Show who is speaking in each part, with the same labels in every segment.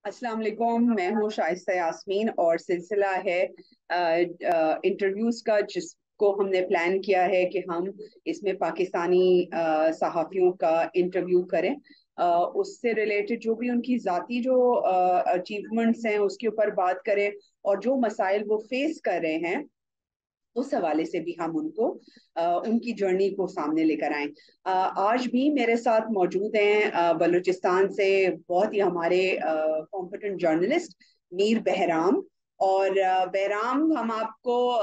Speaker 1: अस्सलाम वालेकुम। मैं हूँ शाइस्ता यास्मीन और सिलसिला है इंटरव्यूज का, जिसको हमने प्लान किया है कि हम इसमें पाकिस्तानी सहाफ़ियों का इंटरव्यू करें। उससे रिलेटेड जो भी उनकी ज़ाती जो अचीवमेंट्स हैं उसके ऊपर बात करें, और जो मसाइल वो फेस कर रहे हैं उस हवाले से भी हम उनको उनकी जर्नी को सामने लेकर आए। आज भी मेरे साथ मौजूद हैं बलूचिस्तान से बहुत ही हमारे कॉम्पिटेंट जर्नलिस्ट मीर बहराम। और बहराम, हम आपको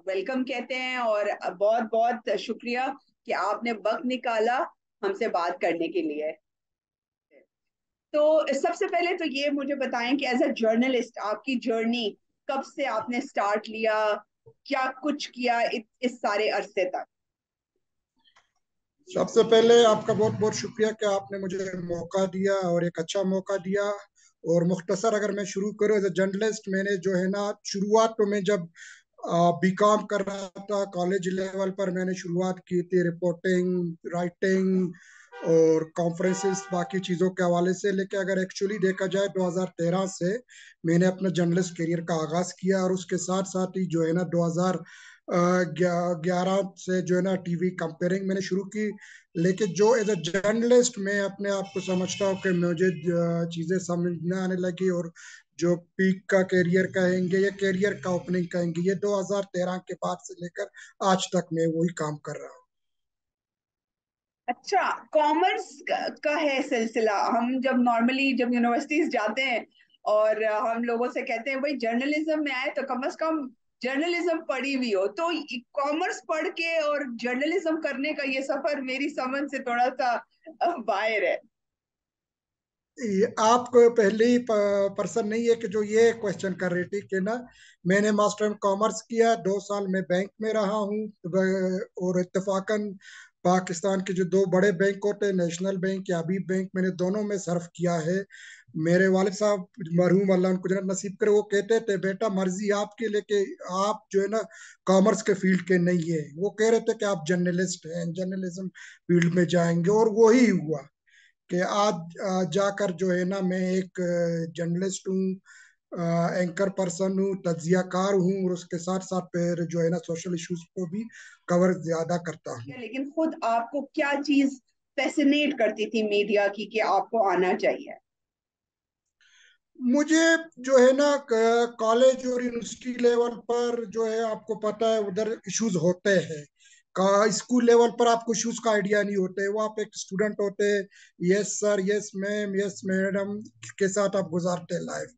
Speaker 1: वेलकम कहते हैं और बहुत बहुत शुक्रिया कि आपने वक्त निकाला हमसे बात करने के लिए। तो सबसे पहले तो ये मुझे बताएं कि एज अ जर्नलिस्ट आपकी जर्नी कब से आपने स्टार्ट लिया, क्या कुछ किया इस सारे अरसे तक।
Speaker 2: सबसे पहले आपका बहुत बहुत शुक्रिया कि आपने मुझे मौका दिया और एक अच्छा मौका दिया। और मुख्तसर अगर मैं शुरू करूँ एज ए जर्नलिस्ट, मैंने जो है ना शुरुआत तो मैं जब बीकॉम कर रहा था कॉलेज लेवल पर मैंने शुरुआत की थी रिपोर्टिंग, राइटिंग और कॉन्फ्रेंसेस बाकी चीज़ों के हवाले से। लेकिन अगर एक्चुअली देखा जाए 2013 से मैंने अपना जर्नलिस्ट करियर का आगाज़ किया, और उसके साथ साथ ही जो है ना 2011 से जो है ना टीवी कंपेयरिंग मैंने शुरू की। लेकिन जो एज अ जर्नलिस्ट मैं अपने आप को समझता हूँ कि मुझे चीज़ें समझ में आने लगी, और जो पीक का करियर कहेंगे या करियर का ओपनिंग कहेंगे, ये 2013 के बाद से लेकर आज तक मैं वही काम कर रहा हूँ।
Speaker 1: अच्छा, कॉमर्स का है सिलसिला। हम जब नॉर्मली जब यूनिवर्सिटीज जाते हैं और हम लोगों से कहते हैं भाई जर्नलिज्म में आए तो कम से कम जर्नलिज्म पढ़ी भी हो, तो कॉमर्स पढ़ के और जर्नलिज्म करने का ये सफर मेरी समझ से थोड़ा सा बाहर है।
Speaker 2: आप पहले ही पर्सन नहीं है कि जो ये क्वेश्चन कर रही थी कि ना मैंने मास्टर इन कॉमर्स किया, 2 साल में बैंक में रहा हूँ। और इत्तेफाकन पाकिस्तान के जो दो बड़े बैंक होते हैं, नेशनल बैंक या अबीब बैंक, मैंने दोनों में सर्व किया है। मेरे वालिद साहब मरहूम अल्लाह उनको जन्नत नसीब करे, वो कहते थे बेटा मर्जी आपकी, लेके आप जो है ना कॉमर्स के फील्ड के नहीं है। वो कह रहे थे कि आप जर्नलिस्ट हैं, जर्नलिज्म फील्ड में जाएंगे, और वो ही हुआ कि आज जाकर जो है ना मैं एक जर्नलिस्ट हूँ, एंकर पर्सन हूँ, तज्जियाकार हूँ, और उसके साथ साथ फिर जो है ना सोशल इश्यूज को भी कवर ज्यादा करता हूँ।
Speaker 1: लेकिन खुद आपको क्या चीज फैसिनेट करती थी मीडिया की कि आपको आना चाहिए।
Speaker 2: मुझे जो है ना कॉलेज और यूनिवर्सिटी लेवल पर जो है आपको पता है उधर इश्यूज होते हैं। का स्कूल लेवल पर आपको इश्यूज का आइडिया नहीं होते, वो आप एक स्टूडेंट होते हैं, yes sir, yes ma'am, yes madam के साथ आप गुजारते हैं लाइफ।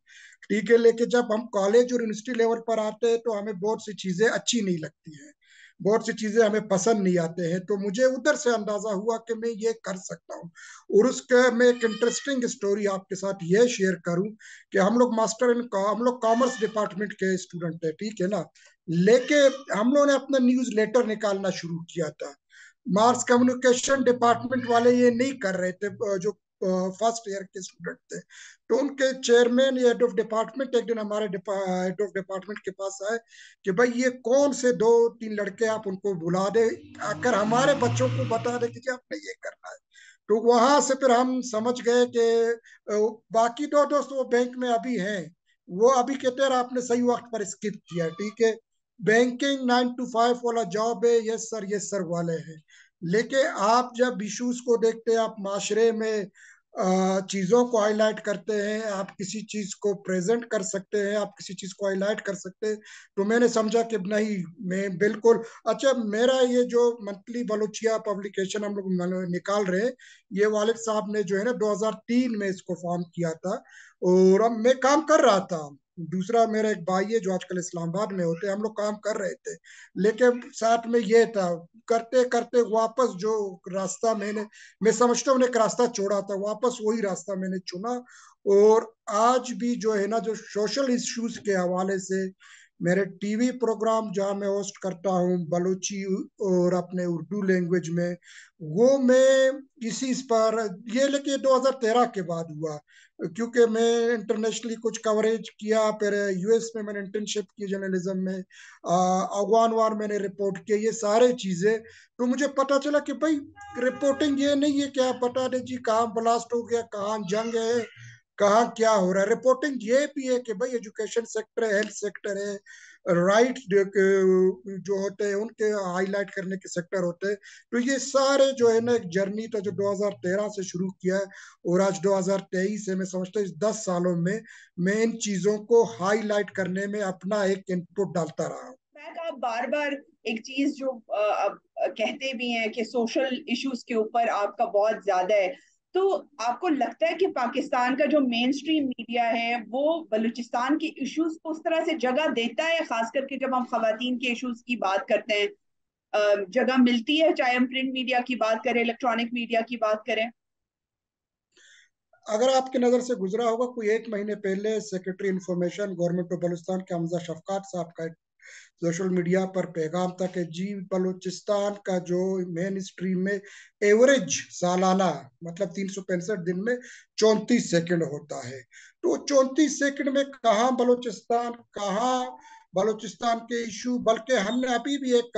Speaker 2: ठीक है, लेकिन जब हम कॉलेज और यूनिवर्सिटी लेवल पर आते हैं तो हमें बहुत सी चीजें अच्छी नहीं लगती हैं, बहुत सी चीजें हमें पसंद नहीं आते हैं। तो मुझे उधर से अंदाजा हुआ कि मैं ये कर सकता हूँ। और उसका मैं एक इंटरेस्टिंग स्टोरी आपके साथ ये शेयर करूं कि हम लोग कॉमर्स डिपार्टमेंट के स्टूडेंट थे, ठीक है ना। लेके हम लोगों ने अपना न्यूज लेटर निकालना शुरू किया था। मास कम्युनिकेशन डिपार्टमेंट वाले ये नहीं कर रहे थे, जो फर्स्ट ईयर के स्टूडेंट थे। तो उनके चेयरमैन या हेड ऑफ डिपार्टमेंट एक दिन हमारे हेड ऑफ डिपार्टमेंट के पास आए कि भाई ये कौन से 2-3 लड़के, आप उनको बुला दे, आकर हमारे बच्चों को बता दे कि आपने ये करना है। तो वहां से फिर हम समझ गए कि बाकी दो दोस्त वो बैंक में अभी हैं। वो अभी कहते हैं आपने सही वक्त पर स्किप किया, ठीक है। बैंकिंग 9 to 5 वाला जॉब है, यस सर, यस सर वाले हैं। लेकिन आप जब इश्यूज को देखते हैं, आप माशरे में चीजों को हाईलाइट करते हैं, आप किसी चीज को प्रेजेंट कर सकते हैं, आप किसी चीज को हाईलाइट कर सकते हैं। तो मैंने समझा कि नहीं, मैं बिल्कुल। अच्छा, मेरा ये जो मंथली बलूचिया पब्लिकेशन हम लोग निकाल रहे हैं, ये वालिद साहब ने जो है ना 2003 में इसको फॉर्म किया था, और अब मैं काम कर रहा था। दूसरा मेरा एक भाई है जो आजकल इस्लामाबाद में होते हैं, हम लोग काम कर रहे थे। लेकिन साथ में ये था, करते करते वापस जो रास्ता मैं समझता हूँ एक रास्ता छोड़ा था, वापस वही रास्ता मैंने चुना। और आज भी जो है ना जो सोशल इश्यूज के हवाले से मेरे टीवी प्रोग्राम जहाँ मैं होस्ट करता हूँ बलूची और अपने उर्दू लैंग्वेज में, वो मैं इसी पर, ये लेकिन 2013 के बाद हुआ, क्योंकि मैं इंटरनेशनली कुछ कवरेज किया। फिर यूएस में मैंने इंटर्नशिप की जर्नलिज्म में, अफगान वार मैंने रिपोर्ट किया, ये सारे चीजें। तो मुझे पता चला कि भाई रिपोर्टिंग ये नहीं है कि आप बता दें जी कहाँ ब्लास्ट हो गया, कहाँ जंग है, कहाँ क्या हो रहा है। रिपोर्टिंग ये भी है कि भाई एजुकेशन सेक्टर है, हेल्थ सेक्टर है, राइट जो होते हैं उनके हाईलाइट करने के सेक्टर होते हैं। तो ये सारे जो है ना एक जर्नी था जो 2013 से शुरू किया है, और आज 2023 है। मैं समझता हूँ इस 10 सालों में मैं इन चीजों को हाईलाइट करने में अपना एक इनपुट डालता रहा हूँ।
Speaker 1: फैक, आप बार बार एक चीज जो आप कहते भी हैं कि सोशल इश्यूज के ऊपर आपका बहुत ज्यादा है, तो आपको लगता है कि पाकिस्तान का जो मेन स्ट्रीम मीडिया है वो बलूचिस्तान के इश्यूज को उस तरह से जगह देता है, खास करके जब हम खवातीन के इश्यूज की बात करते हैं, जगह मिलती है, चाहे हम प्रिंट मीडिया की बात करें, इलेक्ट्रॉनिक मीडिया की बात करें?
Speaker 2: अगर आपकी नजर से गुजरा होगा, कोई 1 महीने पहले secretary information government of Balochistan के हमजा शफकात साहब का सोशल मीडिया पर पैगाम था कि जी बलूचिस्तान का जो मेन स्ट्रीम में एवरेज सालाना मतलब 365 दिन में 34 सेकंड होता है। तो 34 सेकंड में कहाँ बलूचिस्तान, कहाँ बलूचिस्तान के इशू। बल्कि हमने अभी भी एक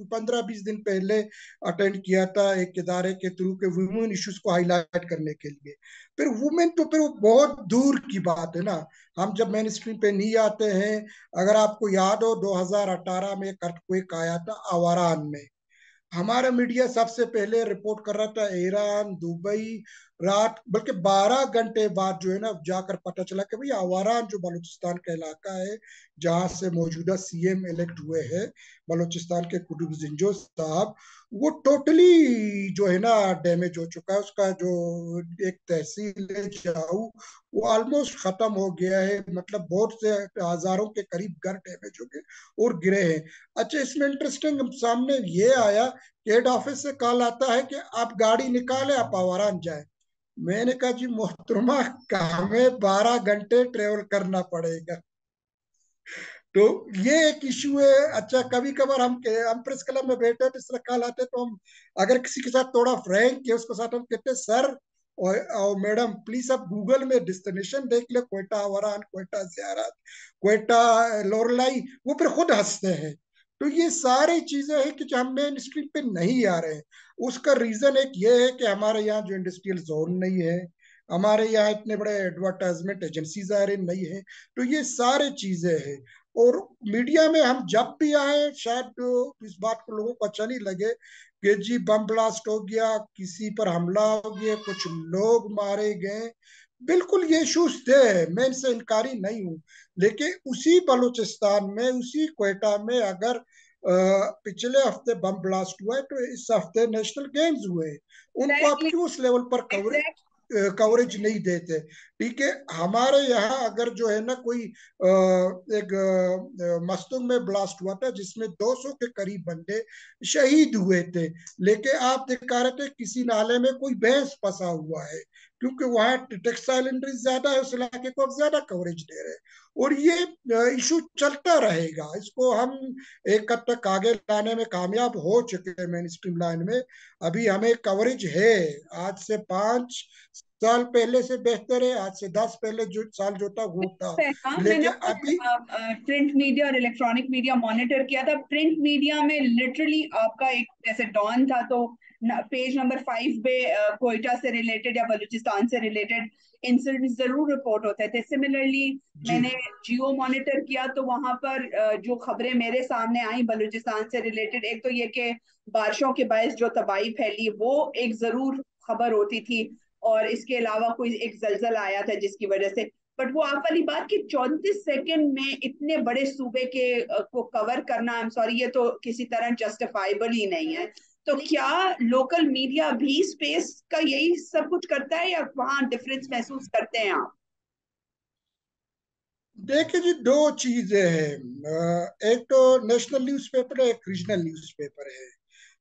Speaker 2: 15-20 दिन पहले अटेंड किया था एक इदारे के थ्रू के वुमेन इश्यूज को हाईलाइट करने के लिए। फिर वुमेन तो फिर वो बहुत दूर की बात है ना, हम जब मेन स्ट्रीम पे नहीं आते हैं। अगर आपको याद हो 2018 में एक अर्थक्वेक आया था आवारान में, हमारा मीडिया सबसे पहले रिपोर्ट कर रहा था ईरान, दुबई। रात बल्कि 12 घंटे बाद जो है ना जाकर पता चला कि भाई आवारान जो बलूचिस्तान का इलाका है जहां से मौजूदा सीएम इलेक्ट हुए हैं बलूचिस्तान के कुतुब जिंजो साहब, वो टोटली जो है ना डैमेज हो चुका है। उसका जो एक तहसील है जाऊ, वो ऑलमोस्ट खत्म हो गया है। मतलब बहुत से हजारों के करीब घर डैमेज हो गए और गिरे हैं। अच्छा, इसमें इंटरेस्टिंग सामने ये आया कि हेड ऑफिस से कॉल आता है कि आप गाड़ी निकाले, आप आवारान जाए। मैंने कहा जी मोहतरमा, हमें 12 घंटे ट्रेवल करना पड़ेगा। तो ये एक इशू है। अच्छा, कभी कभार हम प्रेस क्लब में बैठे तो इस तरह कॉल आते तो हम अगर किसी के साथ थोड़ा फ्रैंक किए उसके साथ हम कहते सर और मैडम प्लीज आप गूगल में डेस्टिनेशन देख ले, क्वेटा आवारान, क्वेटा ज़ियारत, क्वेटा लोरलाई। वो फिर खुद हंसते हैं। तो ये सारी चीजें हैं कि जो हम मेन स्ट्रीम पे नहीं आ रहे हैं। उसका रीजन एक ये है कि हमारे यहाँ जो इंडस्ट्रियल जोन नहीं है, हमारे यहाँ इतने बड़े एडवर्टाइजमेंट एजेंसीज आ रहे नहीं है। तो ये सारी चीजें हैं। और मीडिया में हम जब भी आए, शायद इस बात को लोगों को अच्छा नहीं लगे कि जी बम ब्लास्ट हो गया, किसी पर हमला हो गया, कुछ लोग मारे गए। बिल्कुल ये इश्यूज थे, मैं इनसे इनकारी नहीं हूँ। लेकिन उसी बलूचिस्तान में, उसी क्वेटा में अगर पिछले हफ्ते बम ब्लास्ट हुआ है तो इस हफ्ते नेशनल गेम्स हुए, उनको आप
Speaker 1: एग्जैक्टली,
Speaker 2: क्यों उस लेवल पर
Speaker 1: एग्जैक्ट।
Speaker 2: कवरेज नहीं देते। ठीक है, हमारे यहाँ अगर जो है ना कोई एक मस्तूंग में ब्लास्ट हुआ था जिसमें 200 के करीब बंदे शहीद हुए थे, लेकिन आप दिखा रहे थे किसी नाले में कोई भैंस फंसा हुआ है, क्योंकि वहां टेक्सटाइल इंडस्ट्री ज्यादा है, उस इलाके को आप ज्यादा कवरेज दे रहे हैं। और ये इशू चलता रहेगा, इसको हम एक हद तक आगे लाने में कामयाब हो चुके हैं मेन स्ट्रीम लाइन में। अभी हमें कवरेज है, आज से 5 साल पहले से बेहतर है, आज से 10 पहले जो साल जो था वो था।
Speaker 1: हाँ, मैंने
Speaker 2: लेकिन अभी
Speaker 1: प्रिंट मीडिया और इलेक्ट्रॉनिक मीडिया मॉनिटर किया था। प्रिंट मीडिया में लिटरली आपका एक जैसे डॉन था, तो पेज नंबर 5 पे कोयटा से रिलेटेड या बलूचिस्तान से रिलेटेड इंसिडेंट जरूर रिपोर्ट होते थे। सिमिलरली
Speaker 2: जी
Speaker 1: मैंने जियो मॉनिटर किया, तो वहां पर जो खबरें मेरे सामने आई बलूचिस्तान से रिलेटेड, एक तो ये कि बारिशों के बायस जो तबाही फैली वो एक जरूर खबर होती थी, और इसके अलावा कोई एक जलजला आया था जिसकी वजह से। बट वो आप वाली बात कि 34 सेकंड में इतने बड़े सूबे के को कवर करना, आई एम सॉरी, ये तो किसी तरह जस्टिफाइबल ही नहीं है। तो क्या लोकल मीडिया भी स्पेस का यही सब कुछ करता है, या वहां डिफरेंस महसूस करते हैं आप?
Speaker 2: देखिए जी, दो चीजें हैं। एक तो नेशनल न्यूज़पेपर है, एक रीजनल न्यूज़पेपर है।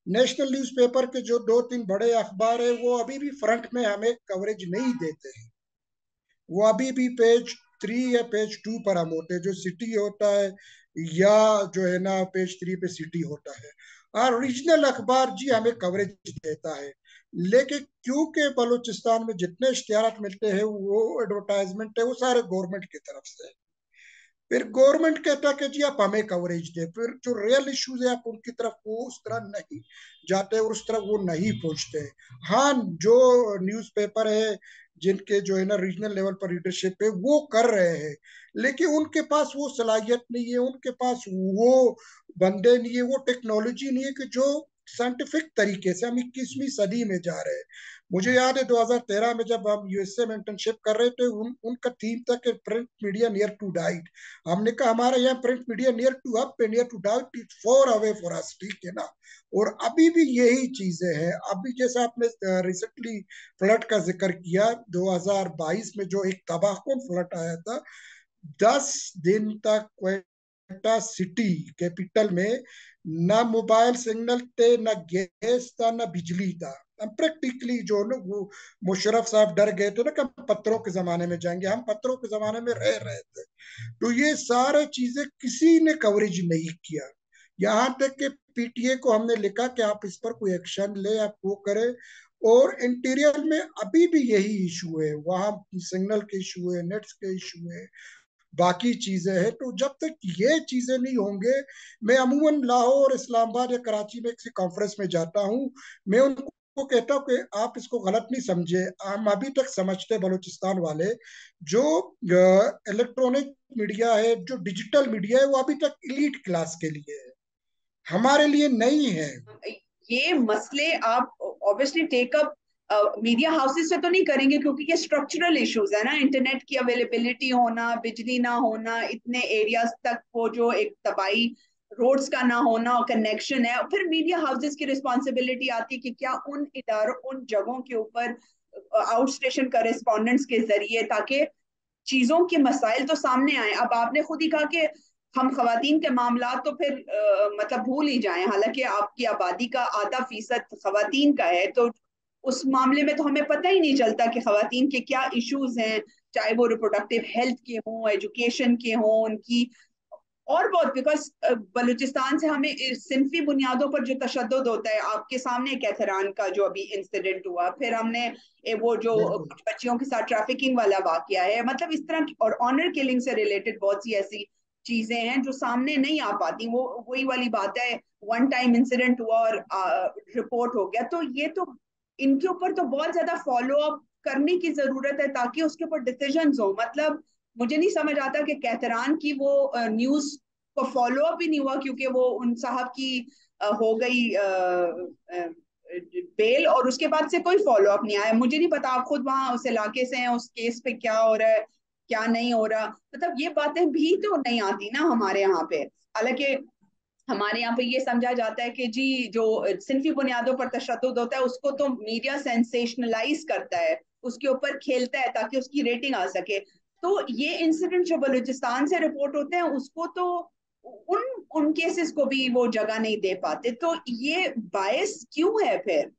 Speaker 2: नेशनल न्यूज़पेपर के जो 2-3 बड़े अखबार है वो अभी भी फ्रंट में हमें कवरेज नहीं देते हैं। वो अभी भी पेज 3 या पेज 2 पर हम होते हैं, जो सिटी होता है या जो है ना पेज 3 पे सिटी होता है। और रीजनल अखबार जी हमें कवरेज देता है। लेकिन क्योंकि बलूचिस्तान में जितने इश्तिहारात मिलते हैं वो एडवर्टाइजमेंट है वो सारे गवर्नमेंट की तरफ से है। फिर गवर्नमेंट कहता है कि जी आप हमें कवरेज दे, फिर जो रियल इश्यूज है आप उनकी तरफ वो उस तरह नहीं जाते और उस तरफ वो नहीं पहुंचते। हाँ, जो न्यूज़पेपर है जिनके जो है ना रीजनल लेवल पर लीडरशिप है वो कर रहे हैं, लेकिन उनके पास वो सलाहियत नहीं है, उनके पास वो बंदे नहीं है, वो टेक्नोलॉजी नहीं है कि जो साइंटिफिक तरीके से, हम 21वीं सदी में जा रहे हैं। मुझे याद है 2013 में जब हम यूएसए में इंटर्नशिप कर रहे थे, उनका थीम था कि print media near to diet. हमने कहा हमारे यहाँ print media near to up, near to diet, is far away for us, ठीक है ना। और अभी भी यही चीजें हैं। अभी जैसा आपने रिसेंटली फ्लड का जिक्र किया, 2022 में जो एक तबाहकुन फ्लड आया था, 10 दिन तक क्वेटा सिटी कैपिटल में ना मोबाइल सिग्नल थे, ना गैस था, ना बिजली था। हम प्रैक्टिकली जो ना वो मुशर्रफ साहब डर गए थे ना कि हम पत्थरों के जमाने में जाएंगे, हम पत्थरों के जमाने में रह रहे थे। तो ये सारे चीजें किसी ने कवरेज नहीं किया। यहाँ तक कि पीटीए को हमने लिखा कि आप इस पर कोई एक्शन ले, आप वो करें। और इंटीरियर में अभी भी यही इशू है, वहां सिग्नल के इशू है, नेट्स के इशू है, बाकी चीजें हैं। तो जब तक ये चीजें नहीं होंगे, मैं अमूमन लाहौर, इस्लामाबाद या कराची में किसी कॉन्फ्रेंस में जाता हूँ, मैं उनको कहता हूँ कि आप इसको गलत नहीं समझे, हम अभी तक समझते बलूचिस्तान वाले जो इलेक्ट्रॉनिक मीडिया है, जो डिजिटल मीडिया है, वो अभी तक इलीट क्लास के लिए है, हमारे लिए नहीं है।
Speaker 1: ये मसले आप ऑब्वियसली टेकअप मीडिया हाउसेस से तो नहीं करेंगे, क्योंकि ये स्ट्रक्चरल इश्यूज है ना, इंटरनेट की अवेलेबिलिटी होना, बिजली ना होना, इतने एरियाज तक वो जो एक तबाही, रोड्स का ना होना, कनेक्शन है। फिर मीडिया हाउसेस की रिस्पॉन्सिबिलिटी आती है कि क्या उन इदारों, उन जगहों के ऊपर आउट स्टेशन करेस्पॉन्डेंट्स के जरिए, ताकि चीजों के मसाइल तो सामने आए। अब आपने खुद ही कहा कि हम खवातीन के मामला तो फिर मतलब भूल ही जाएं, हालांकि आपकी आबादी का आधा फीसद खवातीन का है, तो उस मामले में तो हमें पता ही नहीं चलता कि खवातीन के क्या इश्यूज हैं, चाहे वो रिप्रोडक्टिव हेल्थ के हों, एजुकेशन के हों, उनकी और बहुत। बिकॉज बलूचिस्तान से हमें सिंफी बुनियादों पर जो तशद्दुद होता है, आपके सामने कैथरान का जो अभी इंसिडेंट हुआ, फिर हमने वो जो
Speaker 2: बिल्कुल।
Speaker 1: कुछ बच्चियों के साथ ट्रैफिकिंग वाला वाकया है, मतलब इस तरह की, और ऑनर किलिंग से रिलेटेड बहुत सी ऐसी चीजें हैं जो सामने नहीं आ पाती। वो वही वाली बात है, वन टाइम इंसिडेंट हुआ और रिपोर्ट हो गया। तो ये तो इनके ऊपर तो बहुत ज्यादा फॉलो अप करने की जरूरत है, ताकि उसके ऊपर डिसीजन हो। मतलब मुझे नहीं समझ आता कि कैथरान की वो न्यूज को फॉलो अप ही नहीं हुआ, क्योंकि वो उन साहब की हो गई बेल, और उसके बाद से कोई फॉलो अप नहीं आया। मुझे नहीं पता, आप खुद वहां उस इलाके से हैं, उस केस पे क्या हो रहा है, क्या नहीं हो रहा, मतलब ये बातें भी तो नहीं आती ना हमारे यहाँ पे। हालांकि हमारे यहाँ पे ये समझा जाता है कि जी जो सिंफी बुनियादों पर तशद्दुद होता है उसको तो मीडिया सेंसेशनलाइज करता है, उसके ऊपर खेलता है ताकि उसकी रेटिंग आ सके। तो ये इंसिडेंट जो बलूचिस्तान से रिपोर्ट होते हैं उसको तो उन उन केसेस को भी वो जगह नहीं दे पाते। तो ये बायस क्यों है फिर?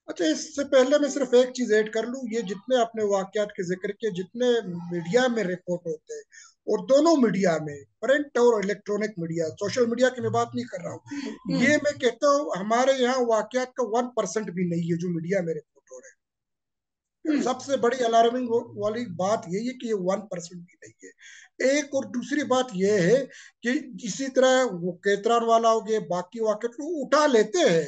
Speaker 2: अच्छा, इससे पहले मैं सिर्फ एक चीज ऐड कर लूं, ये जितने आपने वाकयात के जिक्र किए, जितने मीडिया में रिपोर्ट होते हैं, और दोनों मीडिया में, प्रिंट और इलेक्ट्रॉनिक मीडिया, सोशल मीडिया की मैं बात नहीं कर रहा हूँ,
Speaker 1: हम्म।
Speaker 2: ये मैं कहता हूँ हमारे यहाँ वाकयात का 1% भी नहीं है जो मीडिया में रिपोर्ट हो रहे हैं।
Speaker 1: हम्म।
Speaker 2: सबसे बड़ी अलार्मिंग वाली बात यही है कि ये 1% भी नहीं है, एक। और दूसरी बात ये है कि इसी तरह वो केतरान वाला हो गया, बाकी वाकयात को उठा लेते हैं,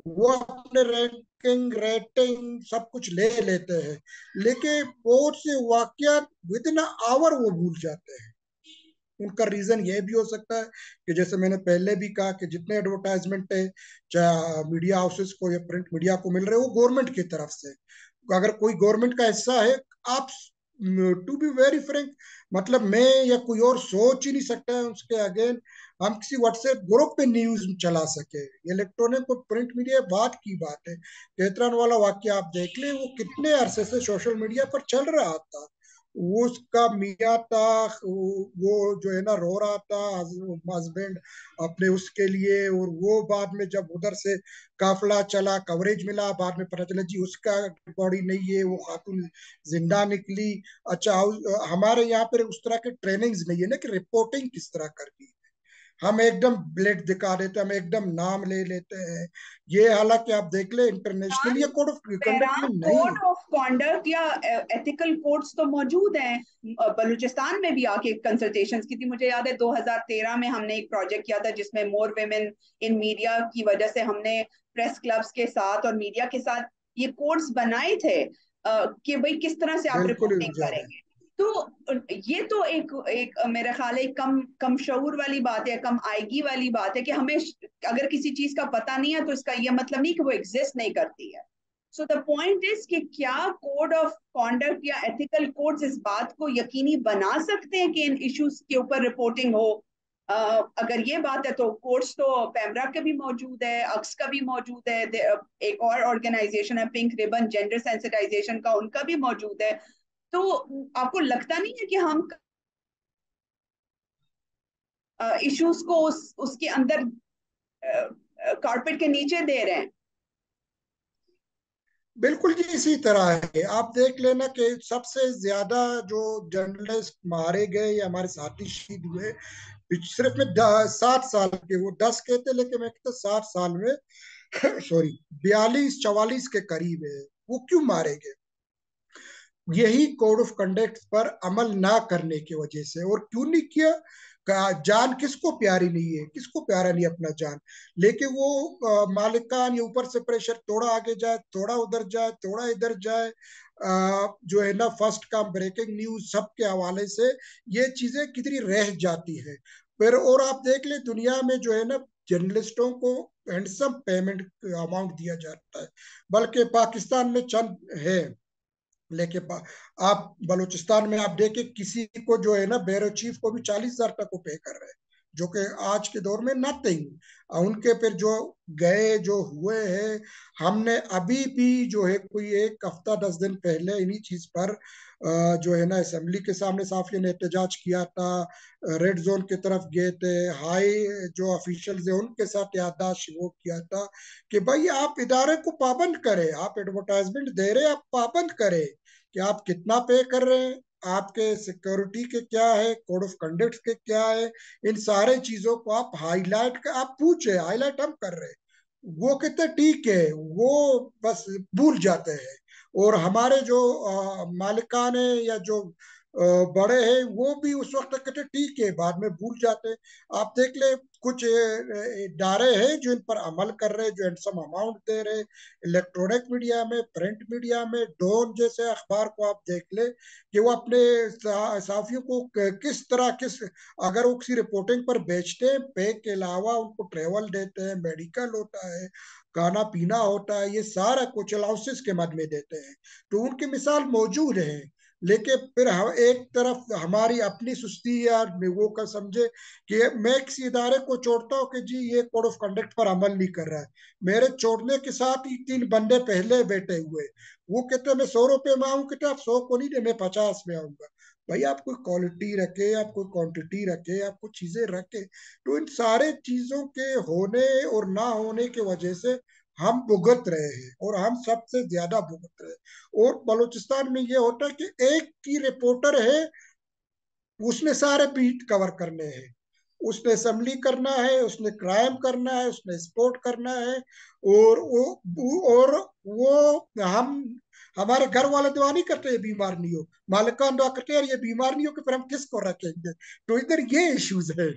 Speaker 2: वो अपने रैंकिंग रेटिंग सब कुछ ले लेते हैं, लेकिन बहुत से वाकयात विद इन आवर वो भूल जाते हैं। उनका रीजन ये भी हो सकता है कि जैसे मैंने पहले भी कहा कि जितने एडवर्टाइजमेंट है, चाहे मीडिया हाउसेस को या प्रिंट मीडिया को मिल रहे हैं, वो गवर्नमेंट की तरफ से। अगर कोई गवर्नमेंट का हिस्सा है, आप, टू बी वेरी फ्रेंक, मतलब मैं या कोई और सोच ही नहीं सकता है उसके अगेन हम किसी व्हाट्सएप ग्रुप पे न्यूज चला सके। इलेक्ट्रॉनिक और प्रिंट मीडिया बात की बात है। केतरन वाला वाक्य आप देख ले, वो कितने अरसे से सोशल मीडिया पर चल रहा था। वो उसका मियाँ था, वो जो है ना रो रहा था हस्बैंड अपने उसके लिए, और वो बाद में जब उधर से काफिला चला, कवरेज मिला, बाद में पता चला जी उसका बॉडी नहीं है, वो खातून जिंदा निकली। अच्छा, हमारे यहाँ पर उस तरह के ट्रेनिंग्स नहीं है ना कि रिपोर्टिंग किस तरह करनी। हम एकदम ब्लेड दिखा देते हैं, हम एकदम नाम ले लेते हैं। ये हालांकि आप देख ले इंटरनेशनल ये कोड ऑफ कंडक्ट में
Speaker 1: पैरान
Speaker 2: नहीं
Speaker 1: कोड ऑफ कॉन्डक्ट या एथिकल कोड्स तो मौजूद हैं। बलूचिस्तान में भी आके कंसल्टेशंस की थी, मुझे याद है 2013 में हमने एक प्रोजेक्ट किया था जिसमें मोर वेमेन इन मीडिया की वजह से हमने प्रेस क्लब्स के साथ और मीडिया के साथ ये कोड्स बनाए थे। कि भाई किस तरह से आप
Speaker 2: बिल्कुल
Speaker 1: रिपोर्टिंग
Speaker 2: उठ जा रहे हैं।
Speaker 1: करेंगे। तो ये तो एक एक मेरा ख्याल है कम कम शऊर वाली बात है, कम आयगी वाली बात है कि हमें अगर किसी चीज का पता नहीं है तो इसका ये मतलब नहीं कि वो एग्जिस्ट नहीं करती है। सो द पॉइंट इज कि क्या कोड ऑफ कॉन्डक्ट या एथिकल कोड्स इस बात को यकीनी बना सकते हैं कि इन इश्यूज के ऊपर रिपोर्टिंग हो। अगर ये बात है तो कोर्स तो पैमरा के भी मौजूद है, अक्स का भी मौजूद है, एक और ऑर्गेनाइजेशन है पिंक रिबन जेंडर सेंसिटाइजेशन का, उनका भी मौजूद है। तो आपको लगता नहीं है कि हम इश्यूज को उसके अंदर कारपेट के नीचे दे रहे हैं?
Speaker 2: बिल्कुल जी, इसी तरह है। आप देख लेना कि सबसे ज्यादा जो जर्नलिस्ट मारे गए या हमारे साथी शहीद हुए सिर्फ में 7 साल के, वो 10 के थे लेकिन मैं कहता 7 साल में सॉरी 42-44 के करीब है। वो क्यों मारे गए? यही कोड ऑफ कंडक्ट पर अमल ना करने की वजह से। और क्यों नहीं किया? जान किसको प्यारी नहीं है, किसको प्यारा नहीं अपना जान। लेकिन वो मालिकान ये ऊपर से प्रेशर, थोड़ा आगे जाए, थोड़ा उधर जाए, थोड़ा इधर जाए, जो है ना फर्स्ट का ब्रेकिंग न्यूज सबके हवाले से ये चीजें कितनी रह जाती है। फिर और आप देख ले दुनिया में जो है ना जर्नलिस्टों को हैंडसम पेमेंट अमाउंट दिया जाता है। बल्कि पाकिस्तान में चंद है, लेकिन आप बलूचिस्तान में आप देखिए किसी को जो है ना ब्यूरो चीफ को भी 40,000 तक को पे कर रहे हैं, जो कि आज के दौर में नथिंग। उनके फिर जो गए जो हुए हैं, हमने अभी भी जो है कोई 1 हफ्ता 10 दिन पहले इन्हीं चीज पर जो है ना असेंबली के सामने साफियों ने एहतजाज किया था, रेड जोन की तरफ गए थे, हाई जो ऑफिशियल्स है उनके साथ याददाश्त वो किया था कि भाई आप इदारे को पाबंद करें, आप एडवर्टाइजमेंट दे रहे हैं, आप पाबंद करें कि आप कितना पे कर रहे हैं, आपके सिक्योरिटी के क्या है, कोड ऑफ कंडक्ट के क्या है। इन सारे चीजों को आप हाईलाइट कर, आप पूछे हाईलाइट हम कर रहे हैं, वो कहते ठीक है, वो बस भूल जाते हैं। और हमारे जो मालिकान है या जो बड़े हैं वो भी उस वक्त कहते ठीक है, बाद में भूल जाते हैं। आप देख ले कुछ इदारे हैं जो इन पर अमल कर रहे हैं, जो हैंडसम अमाउंट दे रहे हैं। इलेक्ट्रॉनिक मीडिया में, प्रिंट मीडिया में, डॉन जैसे अखबार को आप देख ले कि वो अपने साफियों को किस तरह किस, अगर वो किसी रिपोर्टिंग पर बेचते हैं, पे के अलावा उनको ट्रेवल देते हैं, मेडिकल होता है, खाना पीना होता है, ये सारा कुछ अलाउंसेस के मद में देते हैं। तो उनकी मिसाल मौजूद है। लेकिन फिर हम एक तरफ हमारी अपनी सुस्ती या वो कर समझे कि मैं किसी इदारे को छोड़ता हूँ कि जी ये कोड ऑफ कंडक्ट पर अमल नहीं कर रहा है, मेरे छोड़ने के साथ ही 3 बंदे पहले बैठे हुए, वो कहते मैं 100 रुपये में आऊँ, कहते आप 100 को नहीं दे, मैं 50 में आऊंगा। भाई आप कोई क्वालिटी रखे, आप कोई क्वांटिटी रखे, आप कुछ चीजें रखे। तो इन सारे चीजों के होने और ना होने की वजह से हम भुगत रहे हैं, और हम सबसे ज्यादा भुगत रहे हैं। और बलूचिस्तान में ये होता है कि एक की रिपोर्टर है, उसने सारे बीट कवर करने हैं, उसने असेंबली करना है, उसने क्राइम करना है, उसने स्पोर्ट करना है। और वो हम हमारे घर वाले दुआ नहीं करते ये बीमार नहीं हो, मालिकान दुआ करते हैं ये बीमार नहीं हो, कि फिर हम किसको रखेंगे। तो इधर ये इश्यूज है।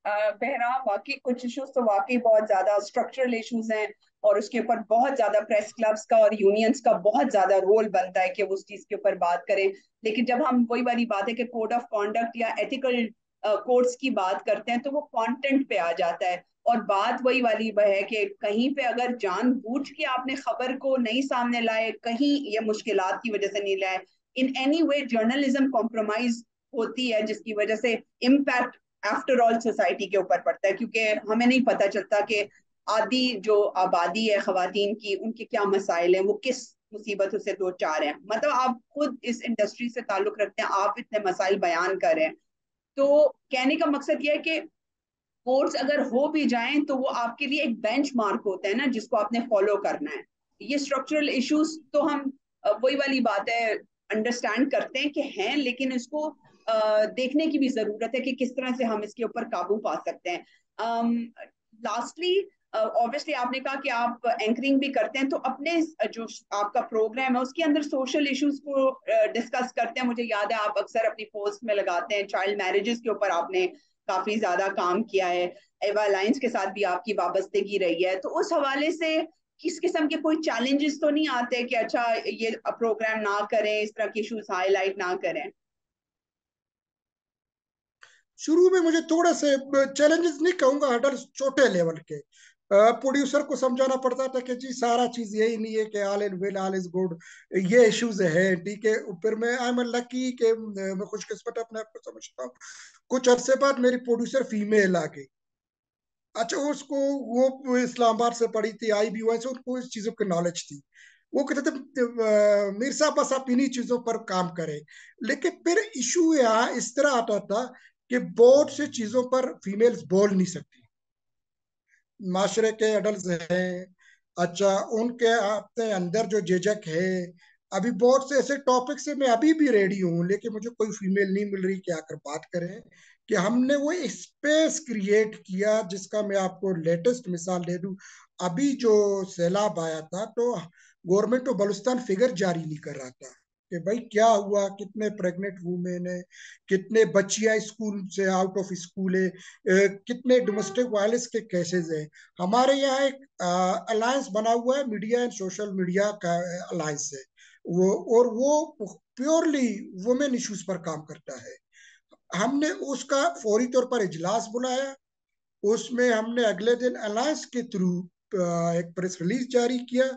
Speaker 1: बहरहाल वाकई कुछ इश्यूज तो वाकई बहुत ज्यादा स्ट्रक्चरल इश्यूज हैं, और उसके ऊपर बहुत ज्यादा प्रेस क्लब्स का और यूनियंस का बहुत ज्यादा रोल बनता है कि वो उस चीज के ऊपर बात करें। लेकिन जब हम वही वाली बात है कि कोड ऑफ कॉन्डक्ट या एथिकल कोड्स की बात करते हैं तो वो कंटेंट पे आ जाता है। और बात वही वाली है कि कहीं पे अगर जानबूझ के आपने खबर को नहीं सामने लाए, कहीं ये मुश्किलात की वजह से नहीं लाए, in any way journalism compromise होती है, जिसकी वजह से इम्पैक्ट आफ्टर ऑल सोसाइटी के ऊपर पड़ता है। क्योंकि हमें नहीं पता चलता कि आदि जो आबादी है खवातीन की, उनके क्या मसाइल हैं, वो किस मुसीबतों से दो चार हैं। मतलब आप खुद इस इंडस्ट्री से ताल्लुक रखते हैं, आप इतने मसाइल बयान कर रहे हैं। तो कहने का मकसद यह है कि कोर्स अगर हो भी जाएं तो वो आपके लिए एक बेंच मार्क होता है ना, जिसको आपने फॉलो करना है। ये स्ट्रक्चरल इश्यूज तो हम वही वाली बात है, अंडरस्टैंड करते हैं कि हैं, लेकिन इसको देखने की भी जरूरत है कि किस तरह से हम इसके ऊपर काबू पा सकते हैं। लास्टली ऑब्वियसली आपने कहा कि आप एंकरिंग भी करते हैं, तो अपने जो आपका प्रोग्राम है उसके अंदर सोशल इश्यूज को डिस्कस करते हैं। मुझे याद है आप अक्सर अपनी पोस्ट में लगाते हैं चाइल्ड मैरिजेस के ऊपर आपने काफी ज्यादा काम किया है, एवा अलायंस के साथ भी आपकी वाबस्तगी रही है। तो उस हवाले से किस किस्म के कोई चैलेंजेस तो नहीं आते कि अच्छा ये प्रोग्राम ना करें, इस तरह के इश्यूज हाईलाइट ना करें?
Speaker 2: शुरू में मुझे थोड़ा से चैलेंजेस नहीं कहूंगा, हर्डल्स छोटे लेवल के। प्रोड्यूसर को समझाना पड़ता था कि जी सारा चीज यही नहीं है कि all is well all is good, ये इश्यूज है, ठीक है। फिर मैं आई एम लकी कि मैं खुशकिस्मत अपने आप को समझता हूँ। कुछ अरसे बाद मेरी प्रोड्यूसर फीमेल आ गई। अच्छा, उसको वो इस्लामाबाद से पढ़ी थी, आई बी से, उनको इस चीजों की नॉलेज थी। वो कहते थे मीर साहब बस आप इन्हीं चीजों पर काम करें। लेकिन फिर इशू यहाँ इस तरह आता था कि बहुत से चीजों पर फीमेल्स बोल नहीं सकती। माशरे के अडल्ट हैं, अच्छा, उनके अपने अंदर जो झिझक है। अभी बहुत से ऐसे टॉपिक से मैं अभी भी रेडी हूँ, लेकिन मुझे कोई फीमेल नहीं मिल रही कि आकर बात करें। कि हमने वो स्पेस क्रिएट किया, जिसका मैं आपको लेटेस्ट मिसाल दे दूं। अभी जो सैलाब आया था, तो गवर्नमेंट तो बलुस्तान फिगर जारी नहीं कर रहा था कि भाई क्या हुआ, कितने प्रेग्नेंट वुमेन है, कितने बच्चियां स्कूल से आउट ऑफ स्कूल है, कितने डोमेस्टिक वायलेंस के केसेस हैं। हमारे यहाँ एक अलायंस बना हुआ है, मीडिया एंड सोशल मीडिया का अलायंस है वो, और वो प्योरली वुमेन इश्यूज पर काम करता है। हमने उसका फौरी तौर पर इजलास बुलाया। उसमें हमने अगले दिन अलायंस के थ्रू एक प्रेस रिलीज जारी किया,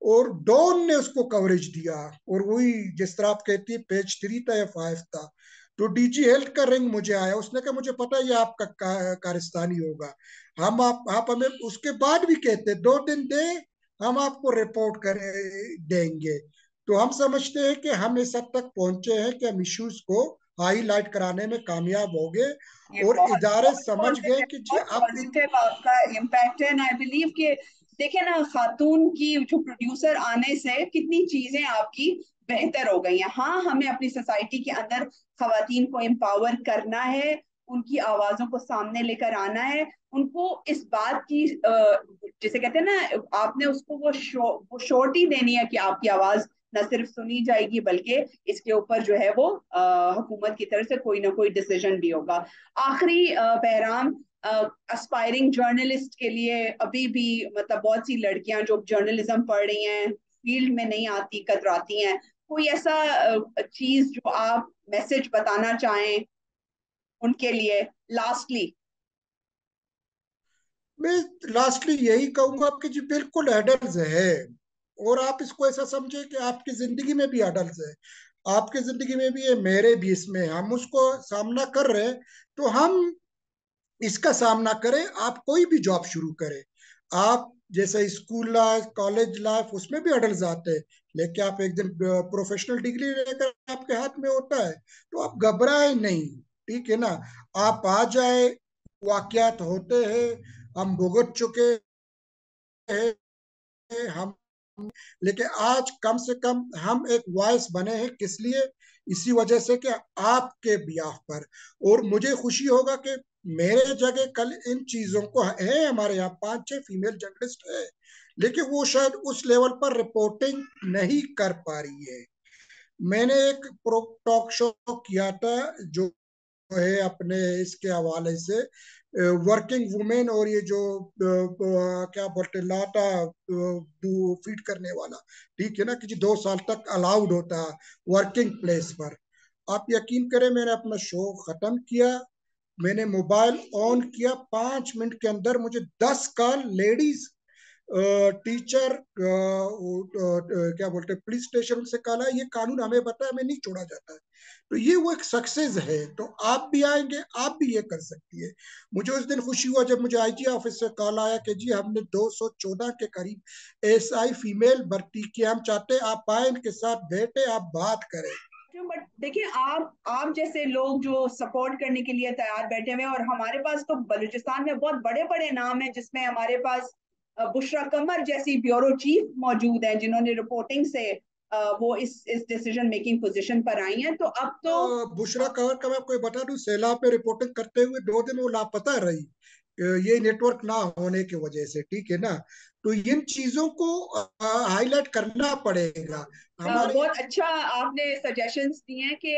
Speaker 2: और डॉन ने उसको कवरेज दिया। और वही जिस तरह आप कहती है पेज 3 था या 5 था। तो डीजी हेल्थ का रिंग मुझे आया, उसने कहा मुझे पता है ये आपका कारस्तानी होगा, हम आप हमें उसके बाद भी कहते 2 दिन दे, हम आपको रिपोर्ट कर देंगे। तो हम समझते हैं कि हम इस हद तक पहुंचे हैं कि हम इश्यूज को हाईलाइट कराने में कामयाब हो गए,
Speaker 1: ये
Speaker 2: और
Speaker 1: बहुत
Speaker 2: इदारे
Speaker 1: बहुत
Speaker 2: समझ गए
Speaker 1: पॉजिटिव,
Speaker 2: कि जी
Speaker 1: बहुत
Speaker 2: अब
Speaker 1: पॉजिटिव आपका इम्पैक्ट है। एंड आई बिलीव कि देखिए ना, खातून की जो प्रोड्यूसर आने से कितनी चीजें आपकी बेहतर हो गई हैं। हाँ, हमें अपनी सोसाइटी के अंदर खवातीन को एम्पावर करना है, उनकी आवाजों को सामने लेकर आना है, उनको इस बात की जिसे कहते हैं ना, आपने उसको वो श्योरिटी देनी है कि आपकी आवाज न सिर्फ सुनी जाएगी, बल्कि इसके ऊपर जो है वो हुकूमत की तरफ से कोई ना कोई डिसीजन भी होगा। आखिरी बहराम, एस्पायरिंग जर्नलिस्ट के लिए अभी भी मतलब बहुत सी लड़कियां जो जर्नलिज्म पढ़ रही हैं, फील्ड में नहीं आती, कतराती हैं, कोई ऐसा चीज जो आप मैसेज बताना चाहें उनके लिए लास्टली?
Speaker 2: मैं लास्टली यही कहूंगा कि जी बिल्कुल एडल्ट है। और आप इसको ऐसा समझे कि आपकी जिंदगी में भी एडल्ट है, आपकी जिंदगी में भी है, मेरे भी इसमें, हम उसको सामना कर रहे हैं। तो हम इसका सामना करें। आप कोई भी जॉब शुरू करें, आप जैसे स्कूल लाइफ, कॉलेज लाइफ, उसमें भी अडल्ट आते हैं। लेकिन आप एक दिन प्रोफेशनल डिग्री लेकर आपके हाथ में होता है, तो आप घबराए नहीं, ठीक है ना। आप आ जाए, वाकयात होते हैं, हम भुगत चुके हैं हम। लेकिन आज कम से कम हम एक वॉइस बने हैं, किस लिए? इसी वजह से कि आपके बियाह पर। और मुझे खुशी होगा कि मेरे जगह कल इन चीजों को है, हमारे यहाँ 5-6 फीमेल जर्नलिस्ट है, लेकिन वो शायद उस लेवल पर रिपोर्टिंग नहीं कर पा रही है। मैंने एक टॉक शो किया था जो है अपने इसके हवाले से, वर्किंग वुमेन, और ये जो क्या बोलते लाटा फीड करने वाला, ठीक है ना, कि जी 2 साल तक अलाउड होता है वर्किंग प्लेस पर। आप यकीन करें, मैंने अपना शो खत्म किया, मैंने मोबाइल ऑन किया, 5 मिनट के अंदर मुझे 10 कॉल लेडीज टीचर, क्या बोलते हैं, पुलिस स्टेशन से कॉल है, ये कानून हमें पता है, हमें नहीं छोड़ा जाता है। तो ये वो एक सक्सेस है। तो आप भी आएंगे, आप भी ये कर सकती है। मुझे उस दिन खुशी हुआ जब मुझे आईजी ऑफिस से कॉल आया कि जी हमने 214 के करीब एसआई फीमेल भर्ती किया, हम चाहते हैं आप आए, इनके साथ बैठे, आप बात करें।
Speaker 1: बट देखिए, आप जैसे लोग जो सपोर्ट करने के लिए तैयार बैठे हुए हैं, और हमारे पास तो बलूचिस्तान में बहुत बड़े बड़े नाम हैं, जिसमें हमारे पास बुशरा कमर जैसी ब्यूरो चीफ मौजूद हैं, जिन्होंने रिपोर्टिंग से वो इस डिसीजन मेकिंग पोजीशन पर आई हैं। तो अब तो
Speaker 2: बुशरा कवर का मैं आपको बता दूं, सैलाब में रिपोर्टिंग करते हुए 2 दिन वो लापता रही, ये नेटवर्क ना होने की वजह से, ठीक है ना। तो इन चीजों को हाईलाइट करना पड़ेगा हमारे
Speaker 1: बहुत
Speaker 2: यहाँ।
Speaker 1: अच्छा आपने सजेशंस दिए हैं कि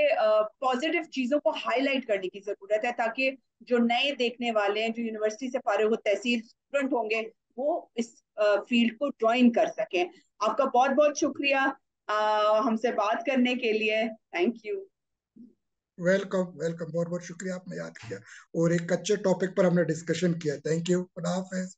Speaker 1: पॉजिटिव चीजों को हाईलाइट करने की जरूरत है, ताकि जो नए देखने वाले हैं, जो यूनिवर्सिटी से फारिग हो तहसील स्टूडेंट होंगे, वो इस फील्ड को ज्वाइन कर सकें। आपका बहुत बहुत शुक्रिया हमसे बात करने के लिए। Thank you.
Speaker 2: वेलकम वेलकम, बहुत बहुत शुक्रिया, आपने याद किया और एक अच्छे टॉपिक पर हमने डिस्कशन किया। थैंक यू, खुदा हाफिज।